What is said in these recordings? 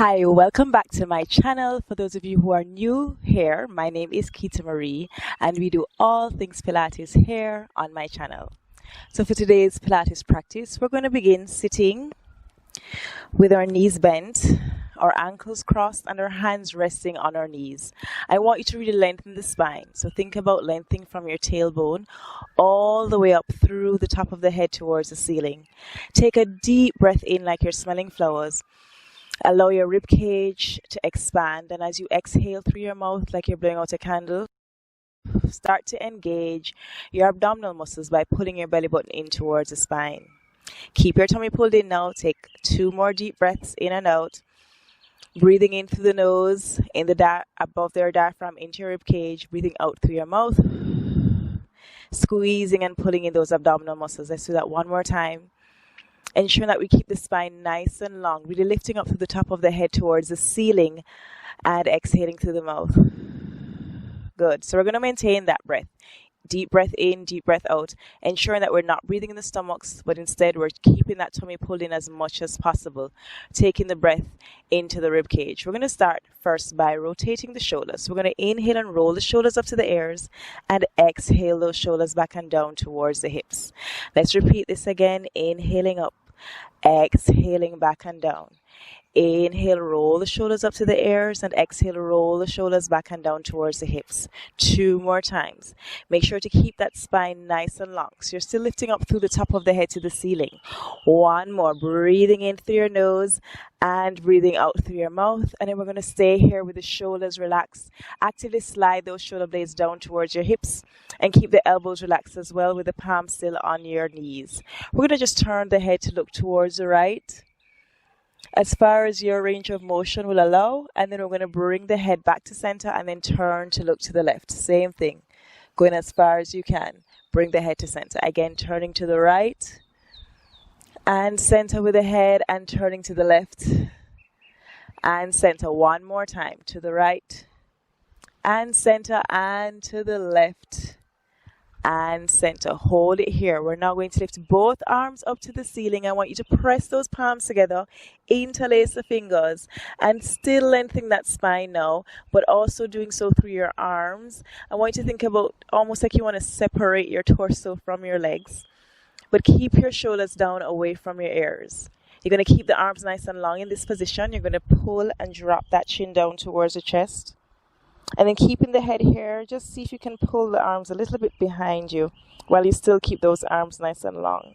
Hi, welcome back to my channel. For those of you who are new here, my name is Keita-Marie and we do all things Pilates here on my channel. So for today's Pilates practice, we're going to begin sitting with our knees bent, our ankles crossed and our hands resting on our knees. I want you to really lengthen the spine. So think about lengthening from your tailbone all the way up through the top of the head towards the ceiling. Take a deep breath in like you're smelling flowers. Allow your rib cage to expand, and as you exhale through your mouth like you're blowing out a candle, start to engage your abdominal muscles by pulling your belly button in towards the spine. Keep your tummy pulled in now. Take 2 more deep breaths in and out. Breathing in through the nose, in the above their diaphragm into your rib cage. Breathing out through your mouth. Squeezing and pulling in those abdominal muscles. Let's do that one more time. Ensuring that we keep the spine nice and long, really lifting up through the top of the head towards the ceiling and exhaling through the mouth. Good. So we're going to maintain that breath. Deep breath in, deep breath out, ensuring that we're not breathing in the stomachs, but instead we're keeping that tummy pulled in as much as possible, taking the breath into the rib cage. We're going to start first by rotating the shoulders. So we're going to inhale and roll the shoulders up to the ears and exhale those shoulders back and down towards the hips. Let's repeat this again. Inhaling up, exhaling back and down. Inhale, roll the shoulders up to the ears, and exhale, roll the shoulders back and down towards the hips. 2 more times. Make sure to keep that spine nice and long. So you're still lifting up through the top of the head to the ceiling. 1 more. Breathing in through your nose and breathing out through your mouth. And then we're going to stay here with the shoulders relaxed. Actively slide those shoulder blades down towards your hips and keep the elbows relaxed as well with the palms still on your knees. We're going to just turn the head to look towards the right, as far as your range of motion will allow, and then we're going to bring the head back to center and then turn to look to the left. Same thing, going as far as you can. Bring the head to center. Again, turning to the right and center with the head and turning to the left and center. 1 more time, to the right and center and to the left and center. Hold it here. We're now going to lift both arms up to the ceiling. I want you to press those palms together, interlace the fingers, and still lengthening that spine now, but also doing so through your arms. I want you to think about almost like you want to separate your torso from your legs, but keep your shoulders down away from your ears. You're going to keep the arms nice and long in this position. You're going to pull and drop that chin down towards the chest. And then keeping the head here, just see if you can pull the arms a little bit behind you while you still keep those arms nice and long.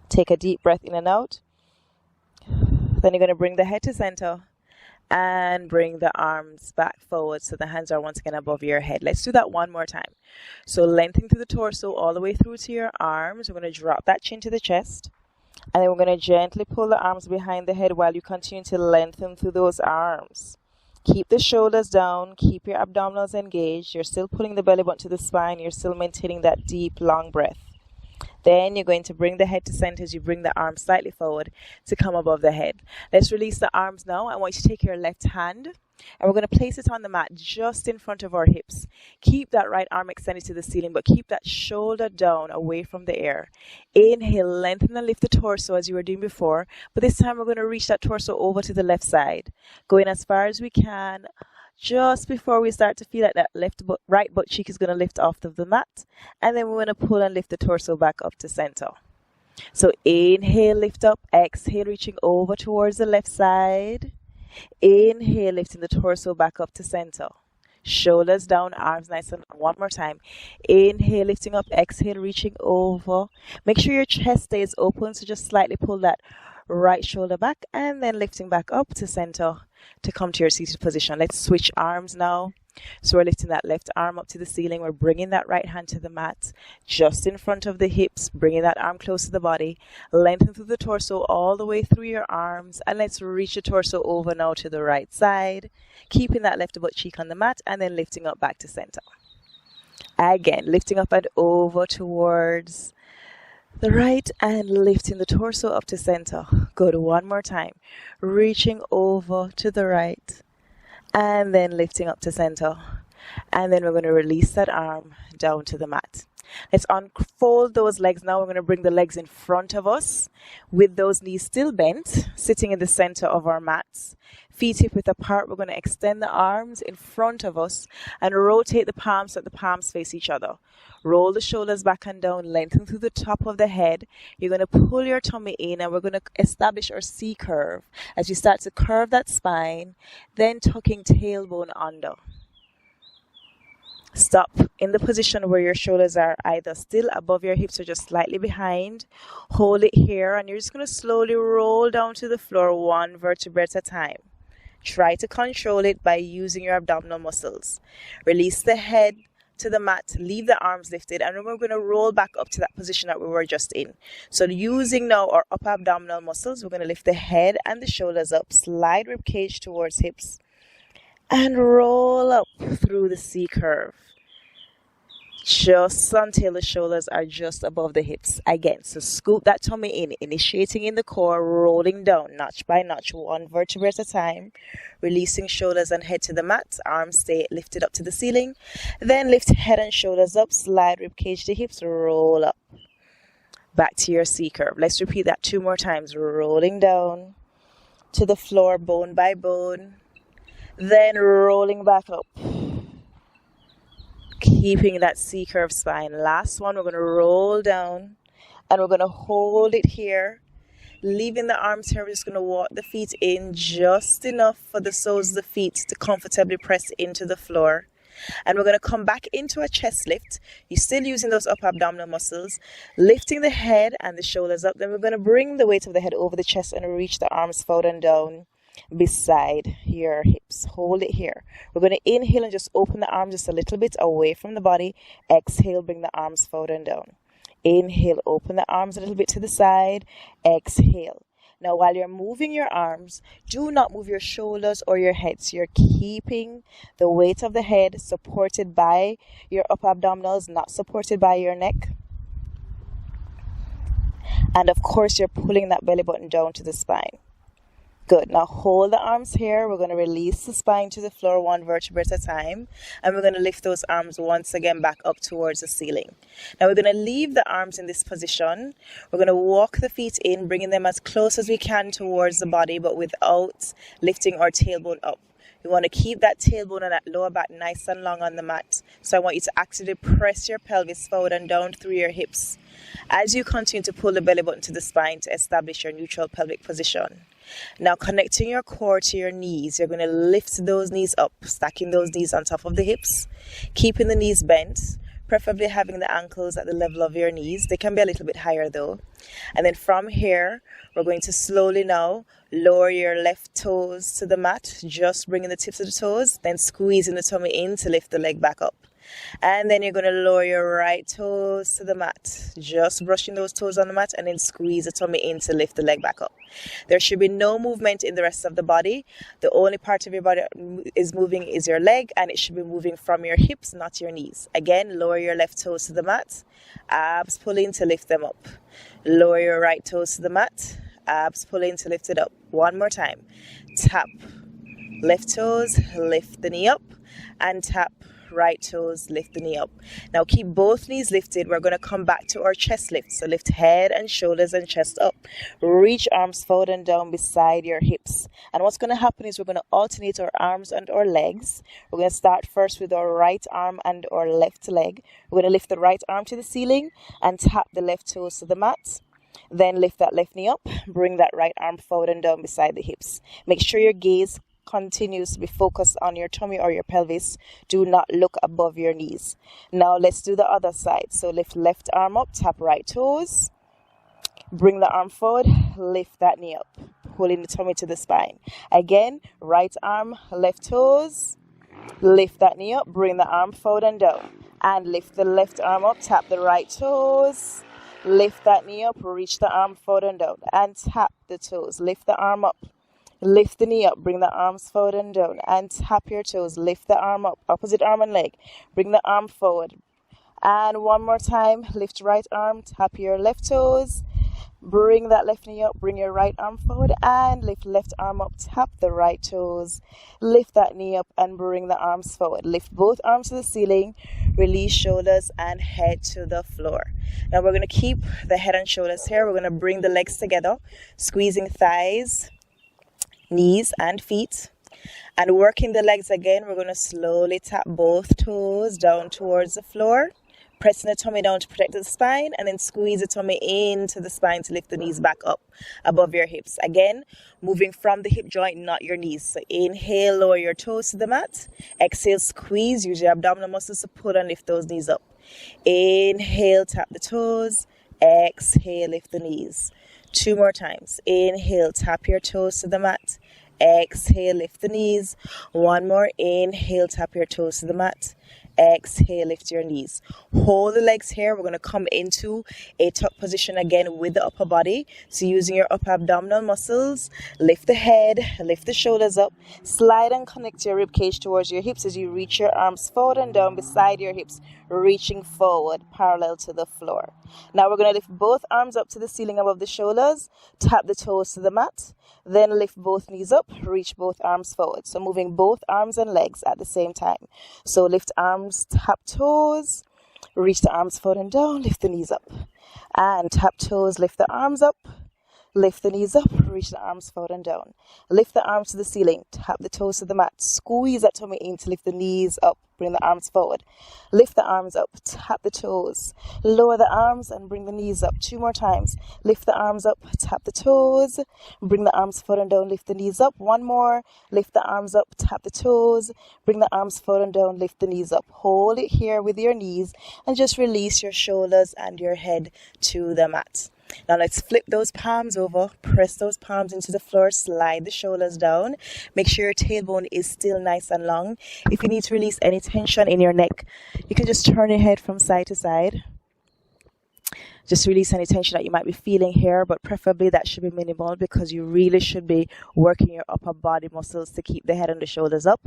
Take a deep breath in and out. Then you're going to bring the head to center and bring the arms back forward so the hands are once again above your head. Let's do that 1 more time. So lengthening through the torso all the way through to your arms. We're going to drop that chin to the chest. And then we're going to gently pull the arms behind the head while you continue to lengthen through those arms. Keep the shoulders down. Keep your abdominals engaged. You're still pulling the belly button to the spine. You're still maintaining that deep, long breath. Then you're going to bring the head to center as you bring the arms slightly forward to come above the head. Let's release the arms now. I want you to take your left hand and we're going to place it on the mat just in front of our hips. Keep that right arm extended to the ceiling, but keep that shoulder down away from the air. Inhale, lengthen and lift the torso as you were doing before, but this time we're going to reach that torso over to the left side, going as far as we can. Just before we start to feel like that right butt cheek is going to lift off of the mat, and then we're going to pull and lift the torso back up to center. So inhale, lift up, exhale, reaching over towards the left side. Inhale, lifting the torso back up to center. Shoulders down, arms nice and long. 1 more time. Inhale, lifting up, exhale, reaching over. Make sure your chest stays open, so just slightly pull that right shoulder back and then lifting back up to center to come to your seated position. Let's switch arms now. So we're lifting that left arm up to the ceiling. We're bringing that right hand to the mat just in front of the hips, bringing that arm close to the body. Lengthen through the torso all the way through your arms, and let's reach the torso over now to the right side, keeping that left butt cheek on the mat and then lifting up back to center. Again, lifting up and over towards the right and lifting the torso up to center. Good. 1 more time. Reaching over to the right and then lifting up to center. And then we're going to release that arm down to the mat. Let's unfold those legs now. We're going to bring the legs in front of us with those knees still bent, sitting in the center of our mats. Feet hip width apart. We're going to extend the arms in front of us and rotate the palms so that the palms face each other. Roll the shoulders back and down, lengthen through the top of the head. You're going to pull your tummy in, and we're going to establish our C curve as you start to curve that spine, then tucking tailbone under. Stop in the position where your shoulders are either still above your hips or just slightly behind. Hold it here, and you're just going to slowly roll down to the floor one vertebra at a time. Try to control it by using your abdominal muscles. Release the head to the mat, leave the arms lifted, and then we're going to roll back up to that position that we were just in. So using now our upper abdominal muscles, we're going to lift the head and the shoulders up, slide rib cage towards hips, and roll up through the C curve. Just until the shoulders are just above the hips. Again, so scoop that tummy in, initiating in the core, rolling down notch by notch, one vertebra at a time, releasing shoulders and head to the mat, arms stay lifted up to the ceiling, then lift head and shoulders up, slide rib cage to hips, roll up, back to your C curve. Let's repeat that 2 more times, rolling down to the floor, bone by bone, then rolling back up. Keeping that C curve spine. Last one, we're going to roll down and we're going to hold it here. Leaving the arms here, we're just going to walk the feet in just enough for the soles of the feet to comfortably press into the floor. And we're going to come back into a chest lift. You're still using those upper abdominal muscles, lifting the head and the shoulders up. Then we're going to bring the weight of the head over the chest and reach the arms forward and down beside your hips. Hold it here. We're going to inhale and just open the arms just a little bit away from the body. Exhale, bring the arms forward and down. Inhale, open the arms a little bit to the side. Exhale. Now, while you're moving your arms, do not move your shoulders or your head. So you're keeping the weight of the head supported by your upper abdominals, not supported by your neck. And of course, you're pulling that belly button down to the spine. Good. Now hold the arms here. We're going to release the spine to the floor one vertebra at a time. And we're going to lift those arms once again back up towards the ceiling. Now we're going to leave the arms in this position. We're going to walk the feet in, bringing them as close as we can towards the body, but without lifting our tailbone up. You want to keep that tailbone and that lower back nice and long on the mat. So I want you to actively press your pelvis forward and down through your hips as you continue to pull the belly button to the spine to establish your neutral pelvic position. Now connecting your core to your knees, you're going to lift those knees up, stacking those knees on top of the hips, keeping the knees bent, preferably having the ankles at the level of your knees. They can be a little bit higher though. And then from here, we're going to slowly now lower your left toes to the mat, just bringing the tips of the toes, then squeezing the tummy in to lift the leg back up. And then you're going to lower your right toes to the mat, just brushing those toes on the mat, and then squeeze the tummy in to lift the leg back up. There should be no movement in the rest of the body. The only part of your body is moving is your leg, and it should be moving from your hips, not your knees. Again, lower your left toes to the mat, abs pull in to lift them up. Lower your right toes to the mat, abs pull in to lift it up. One more time. Tap left toes, lift the knee up, and tap right toes, lift the knee up. Now keep both knees lifted. We're going to come back to our chest lift. So lift head and shoulders and chest up. Reach arms forward and down beside your hips. And what's going to happen is we're going to alternate our arms and our legs. We're going to start first with our right arm and our left leg. We're going to lift the right arm to the ceiling and tap the left toes to the mat. Then lift that left knee up. Bring that right arm forward and down beside the hips. Make sure your gaze continues to be focused on your tummy or your pelvis. Do not look above your knees. Now let's do the other side. So lift left arm up, tap right toes, bring the arm forward, lift that knee up, pulling the tummy to the spine. Again, right arm, left toes, lift that knee up, bring the arm forward and down, and lift the left arm up, tap the right toes, lift that knee up, reach the arm forward and down, and tap the toes, lift the arm up. Lift the knee up, bring the arms forward and down, and tap your toes. Lift the arm up, opposite arm and leg. Bring the arm forward. And one more time, lift right arm, tap your left toes. Bring that left knee up, bring your right arm forward and lift left arm up, tap the right toes, lift that knee up and bring the arms forward. Lift both arms to the ceiling, release shoulders and head to the floor. Now we're going to keep the head and shoulders here. We're going to bring the legs together, squeezing thighs, knees and feet. And working the legs again, we're going to slowly tap both toes down towards the floor. Pressing the tummy down to protect the spine and then squeeze the tummy into the spine to lift the knees back up above your hips. Again, moving from the hip joint, not your knees. So inhale, lower your toes to the mat. Exhale, squeeze. Use your abdominal muscles to pull and lift those knees up. Inhale, tap the toes. Exhale, lift the knees. 2 more times. Inhale, tap your toes to the mat. Exhale, lift the knees. 1 more. Inhale, tap your toes to the mat. Exhale, lift your knees. Hold the legs here. We're going to come into a tuck position again with the upper body. So using your upper abdominal muscles, lift the head, lift the shoulders up, slide and connect your rib cage towards your hips as you reach your arms forward and down beside your hips, reaching forward parallel to the floor. Now we're going to lift both arms up to the ceiling above the shoulders, tap the toes to the mat, then lift both knees up, reach both arms forward. So moving both arms and legs at the same time. So lift arms, tap toes, reach the arms forward and down, lift the knees up. And tap toes, lift the arms up, lift the knees up, reach the arms forward and down. Lift the arms to the ceiling, tap the toes to the mat, squeeze that tummy in to lift the knees up, bring the arms forward. Lift the arms up, tap the toes, lower the arms and bring the knees up. 2 more times. Lift the arms up, tap the toes, bring the arms forward and down, lift the knees up. 1 more. Lift the arms up, tap the toes, bring the arms forward and down, lift the knees up. Hold it here with your knees and just release your shoulders and your head to the mat. Now let's flip those palms over, press those palms into the floor, slide the shoulders down. Make sure your tailbone is still nice and long. If you need to release any tension in your neck, you can just turn your head from side to side. Just release any tension that you might be feeling here, but preferably that should be minimal because you really should be working your upper body muscles to keep the head and the shoulders up.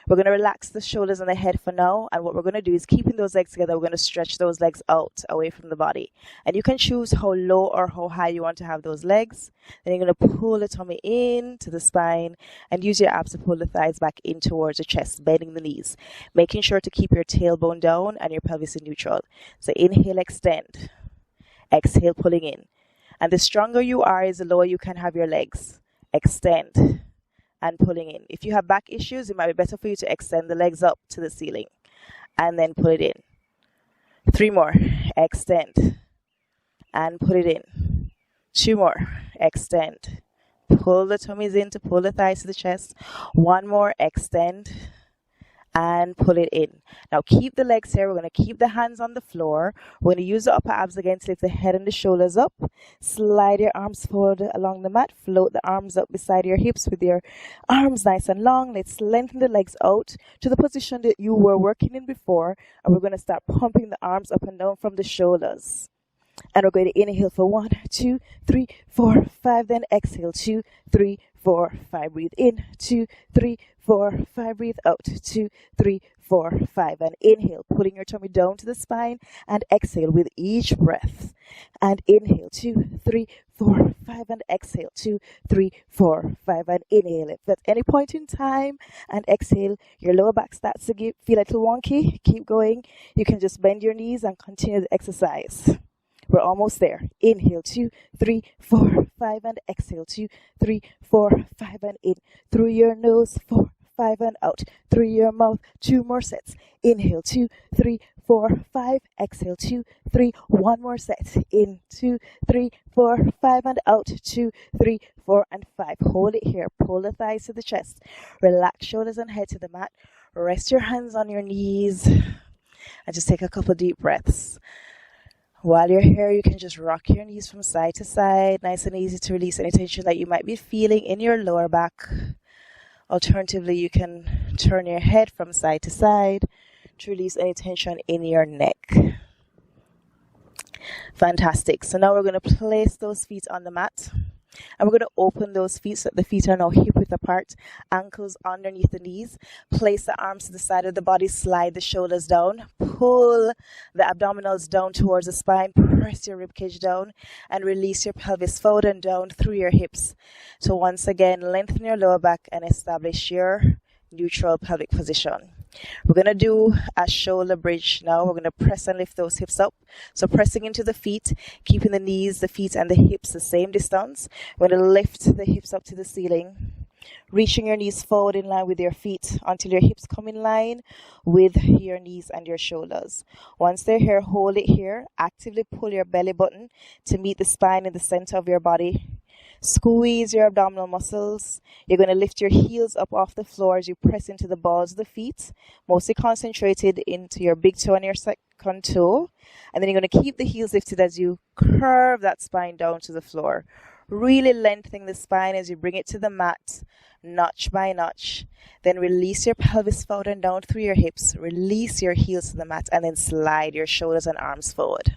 We're going to relax the shoulders and the head for now. And what we're going to do is keeping those legs together, we're going to stretch those legs out away from the body. And you can choose how low or how high you want to have those legs. Then you're going to pull the tummy in to the spine and use your abs to pull the thighs back in towards the chest, bending the knees. Making sure to keep your tailbone down and your pelvis in neutral. So inhale, extend. Exhale, pulling in. And the stronger you are is the lower you can have your legs. Extend. And pulling in. If you have back issues, it might be better for you to extend the legs up to the ceiling and then pull it in. 3 more. Extend and put it in. 2 more. Extend. Pull the tummies in to pull the thighs to the chest. 1 more. Extend and pull it in. Now keep the legs here. We're going to keep the hands on the floor. We're going to use the upper abs again to lift the head and the shoulders up. Slide your arms forward along the mat. Float the arms up beside your hips with your arms nice and long. Let's lengthen the legs out to the position that you were working in before. And we're going to start pumping the arms up and down from the shoulders. And we're going to inhale for 1, 2, 3, 4, 5. Then exhale 2, 3, 4, 5. Breathe in. 2, 3, 4, 5. Breathe out. 2, 3, 4, 5. And inhale, pulling your tummy down to the spine. And exhale with each breath. And inhale 2, 3, 4, 5. And exhale 2, 3, 4, 5. And inhale. If at any point in time and exhale, your lower back starts to feel a little wonky, keep going. You can just bend your knees and continue the exercise. We're almost there. Inhale 2, 3, 4, 5. And exhale 2, 3, 4, 5. And in through your nose. 4, 5. And out through your mouth. 2 more sets. Inhale 2, 3, 4, 5. Exhale 2, 3. 1 more set. In 2, 3, 4, 5. And out 2, 3, 4, and 5. Hold it here. Pull the thighs to the chest. Relax shoulders and head to the mat. Rest your hands on your knees. And just take a couple deep breaths. While you're here, you can just rock your knees from side to side. Nice and easy to release any tension that you might be feeling in your lower back. Alternatively, you can turn your head from side to side to release any tension in your neck. Fantastic. So now we're going to place those feet on the mat. And we're going to open those feet so that the feet are now hip width apart, ankles underneath the knees. Place the arms to the side of the body, slide the shoulders down, pull the abdominals down towards the spine, press your ribcage down and release your pelvis forward and down through your hips. So once again, lengthen your lower back and establish your neutral pelvic position. We're going to do a shoulder bridge now. We're going to press and lift those hips up. So pressing into the feet, keeping the knees, the feet, and the hips the same distance. We're going to lift the hips up to the ceiling, reaching your knees forward in line with your feet until your hips come in line with your knees and your shoulders. Once they're here, hold it here. Actively pull your belly button to meet the spine in the center of your body. Squeeze your abdominal muscles. You're going to lift your heels up off the floor as you press into the balls of the feet, mostly concentrated into your big toe and your second toe. And then you're going to keep the heels lifted as you curve that spine down to the floor. Really lengthening the spine as you bring it to the mat, notch by notch. Then release your pelvis forward and down through your hips. Release your heels to the mat and then slide your shoulders and arms forward.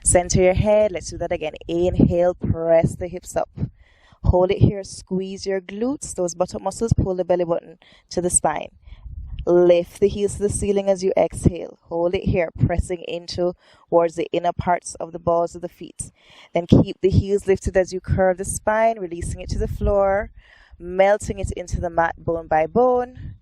Center your head. Let's do that again. Inhale, press the hips up. Hold it here. Squeeze your glutes. Those buttock muscles. Pull the belly button to the spine. Lift the heels to the ceiling as you exhale. Hold it here, pressing into towards the inner parts of the balls of the feet. Then keep the heels lifted as you curve the spine, releasing it to the floor, melting it into the mat bone by bone.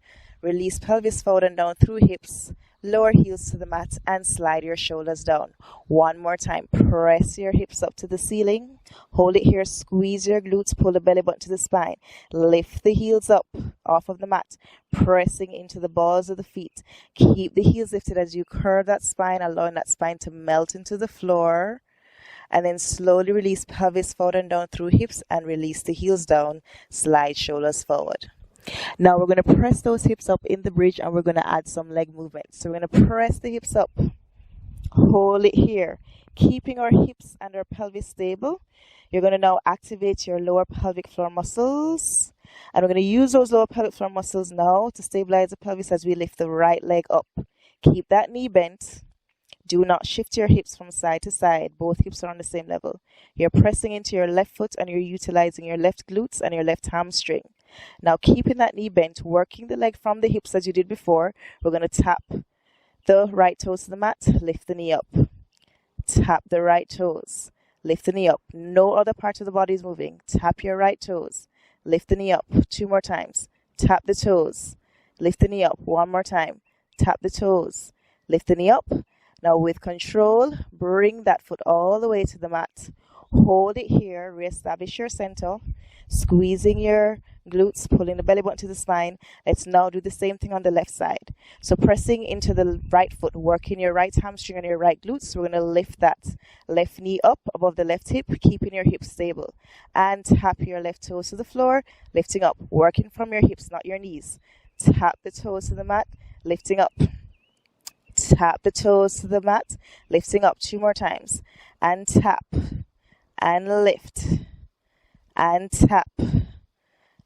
Release pelvis forward and down through hips. Lower heels to the mat and slide your shoulders down. One more time. Press your hips up to the ceiling. Hold it here. Squeeze your glutes. Pull the belly button to the spine. Lift the heels up off of the mat, pressing into the balls of the feet. Keep the heels lifted as you curve that spine, allowing that spine to melt into the floor. And then slowly release pelvis forward and down through hips and release the heels down. Slide shoulders forward. Now we're going to press those hips up in the bridge and we're going to add some leg movements. So we're going to press the hips up. Hold it here. Keeping our hips and our pelvis stable. You're going to now activate your lower pelvic floor muscles. And we're going to use those lower pelvic floor muscles now to stabilize the pelvis as we lift the right leg up. Keep that knee bent. Do not shift your hips from side to side. Both hips are on the same level. You're pressing into your left foot and you're utilizing your left glutes and your left hamstring. Now keeping that knee bent, working the leg from the hips as you did before, we're going to tap the right toes to the mat, lift the knee up. Tap the right toes, lift the knee up. No other part of the body is moving. Tap your right toes, lift the knee up. 2 more times. Tap the toes, lift the knee up. 1 more time. Tap the toes, lift the knee up. Now with control, bring that foot all the way to the mat. Hold it here, reestablish your center, squeezing your glutes, pulling the belly button to the spine. Let's now do the same thing on the left side. So pressing into the right foot, working your right hamstring and your right glutes. We're going to lift that left knee up above the left hip, keeping your hips stable. And tap your left toes to the floor, lifting up, working from your hips, not your knees. Tap the toes to the mat, lifting up. Tap the toes to the mat, lifting up. 2 more times. And tap. And lift. And tap.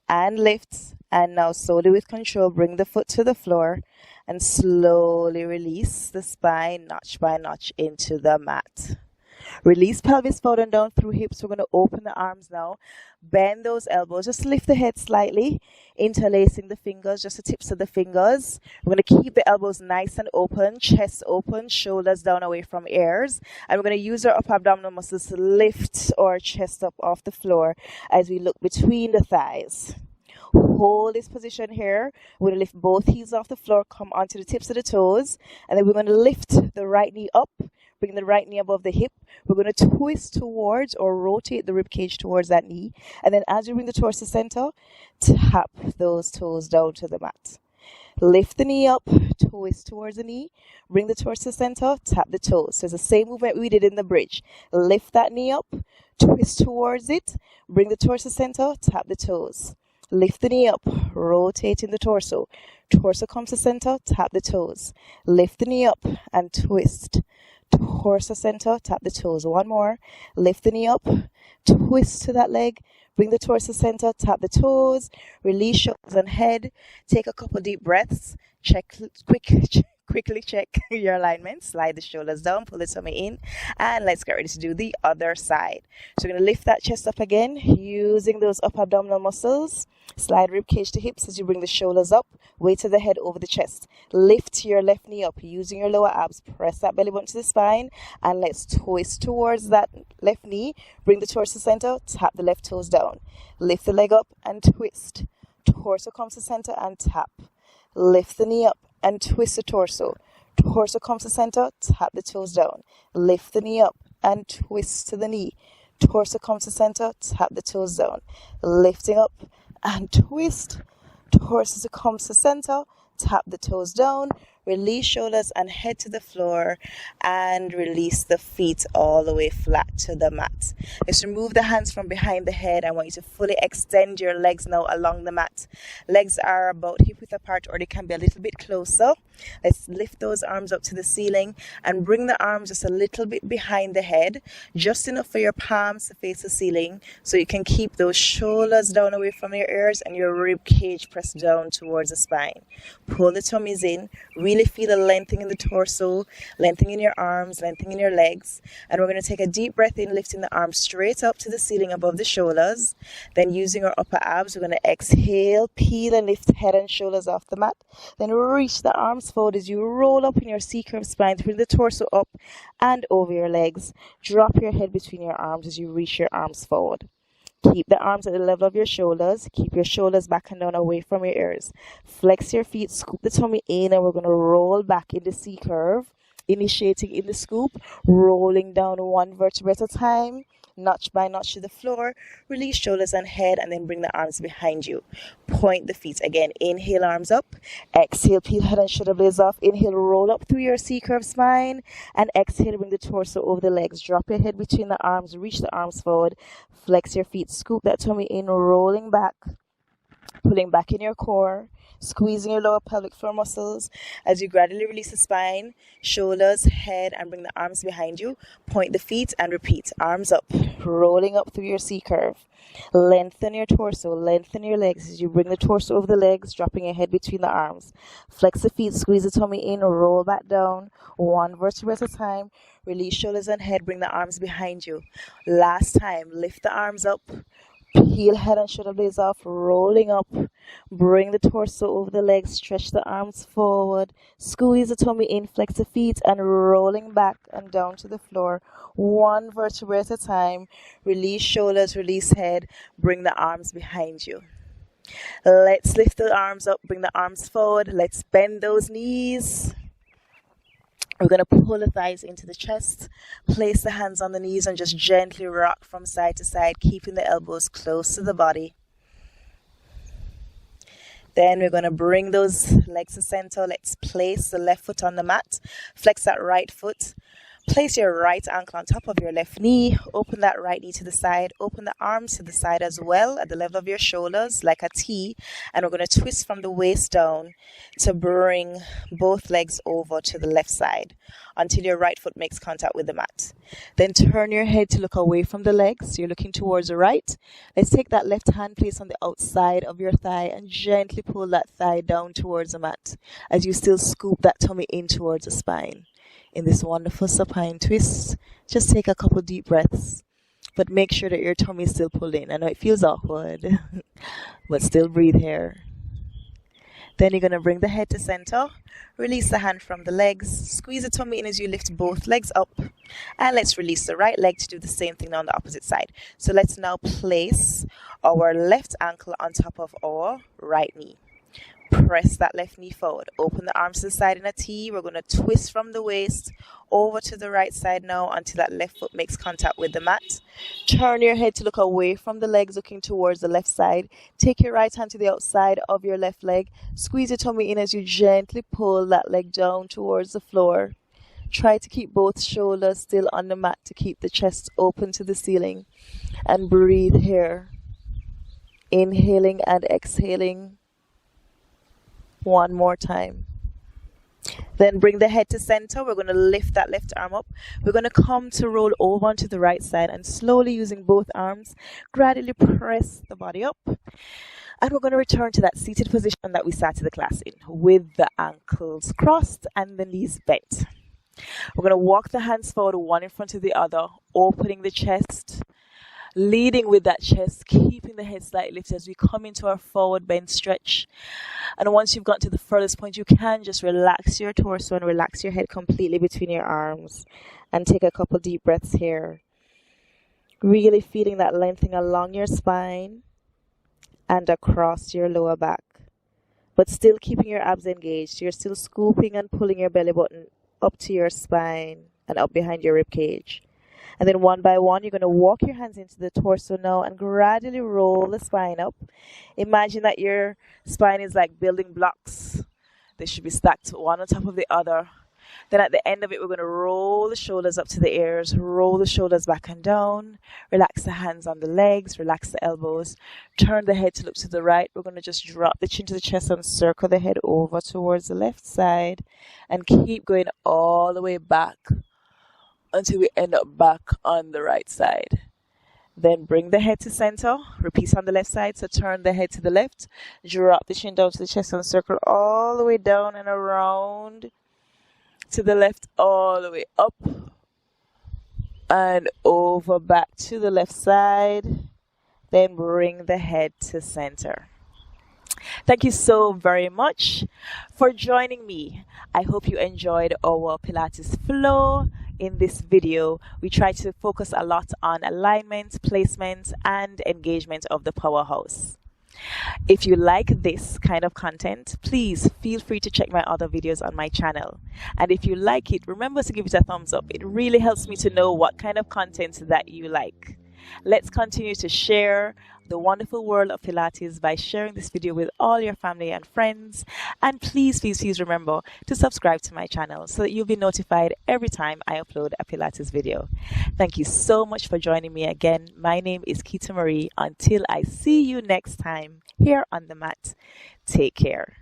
And lift. And now slowly with control, bring the foot to the floor. And slowly release the spine, notch by notch, into the mat. Release pelvis forward and down through hips. We're going to open the arms now. Bend those elbows. Just lift the head slightly. Interlacing the fingers, just the tips of the fingers. We're going to keep the elbows nice and open. Chest open. Shoulders down away from ears. And we're going to use our upper abdominal muscles to lift our chest up off the floor as we look between the thighs. Hold this position here. We're going to lift both heels off the floor. Come onto the tips of the toes. And then we're going to lift the right knee up. Bring the right knee above the hip. We're going to twist towards or rotate the rib cage towards that knee. And then as you bring the toes to center, tap those toes down to the mat. Lift the knee up, twist towards the knee. Bring the toes to center, tap the toes. So it's the same movement we did in the bridge. Lift that knee up, twist towards it. Bring the toes to center, tap the toes. Lift the knee up, rotating the torso. Torso comes to center, tap the toes. Lift the knee up and twist. Torso center, tap the toes. 1 more. Lift the knee up, twist to that leg. Bring the torso center, tap the toes. Release shoulders and head. Take a couple deep breaths. Check quickly check your alignment. Slide the shoulders down, pull the tummy in, and let's get ready to do the other side. So we're going to lift that chest up again using those upper abdominal muscles. Slide rib cage to hips as you bring the shoulders up. Weight of the head over the chest. Lift your left knee up using your lower abs. Press that belly button to the spine, and let's twist towards that left knee. Bring the torso center. Tap the left toes down. Lift the leg up and twist. Torso comes to center and tap. Lift the knee up and twist the torso. Torso comes to center, tap the toes down. Lift the knee up and twist to the knee. Torso comes to center, tap the toes down. Lifting up and twist. Torso comes to center, tap the toes down. Release shoulders and head to the floor, and release the feet all the way flat to the mat. Let's remove the hands from behind the head. I want you to fully extend your legs now along the mat. Legs are about hip width apart, or they can be a little bit closer. Let's lift those arms up to the ceiling and bring the arms just a little bit behind the head, just enough for your palms to face the ceiling, so you can keep those shoulders down away from your ears and your rib cage pressed down towards the spine. Pull the tummies in. Really feel a lengthening in the torso, lengthening in your arms, lengthening in your legs. And we're going to take a deep breath in, lifting the arms straight up to the ceiling above the shoulders. Then using our upper abs, we're going to exhale, peel and lift head and shoulders off the mat. Then reach the arms forward as you roll up in your C-curve spine to bring the torso up and over your legs. Drop your head between your arms as you reach your arms forward. Keep the arms at the level of your shoulders. Keep your shoulders back and down away from your ears. Flex your feet, scoop the tummy in, and we're going to roll back in the C-curve. Initiating in the scoop, rolling down one vertebra at a time, notch by notch to the floor. Release shoulders and head, and then bring the arms behind you. Point the feet again. Inhale, arms up. Exhale, peel head and shoulder blades off. Inhale, roll up through your C-curve spine, and exhale, bring the torso over the legs. Drop your head between the arms, reach the arms forward. Flex your feet, scoop that tummy in, rolling back, pulling back in your core, squeezing your lower pelvic floor muscles as you gradually release the spine, shoulders, head, and bring the arms behind you. Point the feet and repeat. Arms up, rolling up through your C-curve. Lengthen your torso, lengthen your legs as you bring the torso over the legs, dropping your head between the arms. Flex the feet, squeeze the tummy in, roll back down, one vertebra at a time. Release shoulders and head, bring the arms behind you. Last time, lift the arms up. Peel head and shoulder blades off, rolling up. Bring the torso over the legs, stretch the arms forward. Squeeze the tummy in, flex the feet, and rolling back and down to the floor. One vertebra at a time. Release shoulders, release head. Bring the arms behind you. Let's lift the arms up, bring the arms forward. Let's bend those knees. We're going to pull the thighs into the chest, place the hands on the knees, and just gently rock from side to side, keeping the elbows close to the body. Then we're going to bring those legs to center. Let's place the left foot on the mat. Flex that right foot. Place your right ankle on top of your left knee. Open that right knee to the side. Open the arms to the side as well at the level of your shoulders like a T. And we're going to twist from the waist down to bring both legs over to the left side until your right foot makes contact with the mat. Then turn your head to look away from the legs. You're looking towards the right. Let's take that left hand, place on the outside of your thigh, and gently pull that thigh down towards the mat as you still scoop that tummy in towards the spine. In this wonderful supine twist, just take a couple deep breaths, but make sure that your tummy is still pulled in. I know it feels awkward, but still breathe here. Then you're going to bring the head to center, release the hand from the legs, squeeze the tummy in as you lift both legs up, and let's release the right leg to do the same thing on the opposite side. So let's now place our left ankle on top of our right knee. Press that left knee forward. Open the arms to the side in a T. We're going to twist from the waist over to the right side now until that left foot makes contact with the mat. Turn your head to look away from the legs, looking towards the left side. Take your right hand to the outside of your left leg. Squeeze your tummy in as you gently pull that leg down towards the floor. Try to keep both shoulders still on the mat to keep the chest open to the ceiling. And breathe here. Inhaling and exhaling. One more time. Then bring the head to center. We're going to lift that left arm up. We're going to come to roll over onto the right side and slowly using both arms, gradually press the body up And we're going to return to that seated position that we started the class in, with the ankles crossed and the knees bent. We're going to walk the hands forward, one in front of the other, opening the chest, leading with that chest, keeping the head slightly lifted as we come into our forward bend stretch. And once you've gotten to the furthest point, you can just relax your torso and relax your head completely between your arms. And take a couple deep breaths here. Really feeling that lengthening along your spine and across your lower back. But still keeping your abs engaged. You're still scooping and pulling your belly button up to your spine and up behind your rib cage. And then one by one, you're going to walk your hands into the torso now and gradually roll the spine up. Imagine that your spine is like building blocks. They should be stacked one on top of the other. Then at the end of it, we're going to roll the shoulders up to the ears, roll the shoulders back and down, relax the hands on the legs, relax the elbows, turn the head to look to the right. We're going to just drop the chin to the chest and circle the head over towards the left side and keep going all the way back until we end up back on the right side. Then bring the head to center. Repeat on the left side. So turn the head to the left, drop the chin down to the chest and circle all the way down and around to the left, all the way up and over back to the left side. Then bring the head to center. Thank you so very much for joining me. I hope you enjoyed our Pilates flow. In this video, we try to focus a lot on alignment, placement, and engagement of the powerhouse. If you like this kind of content, please feel free to check my other videos on my channel. And if you like it, remember to give it a thumbs up. It really helps me to know what kind of content that you like. Let's continue to share the wonderful world of Pilates by sharing this video with all your family and friends. And please remember to subscribe to my channel so that you'll be notified every time I upload a Pilates video. Thank you so much for joining me again. My name is Keita-Marie. Until I see you next time here on the mat, take care.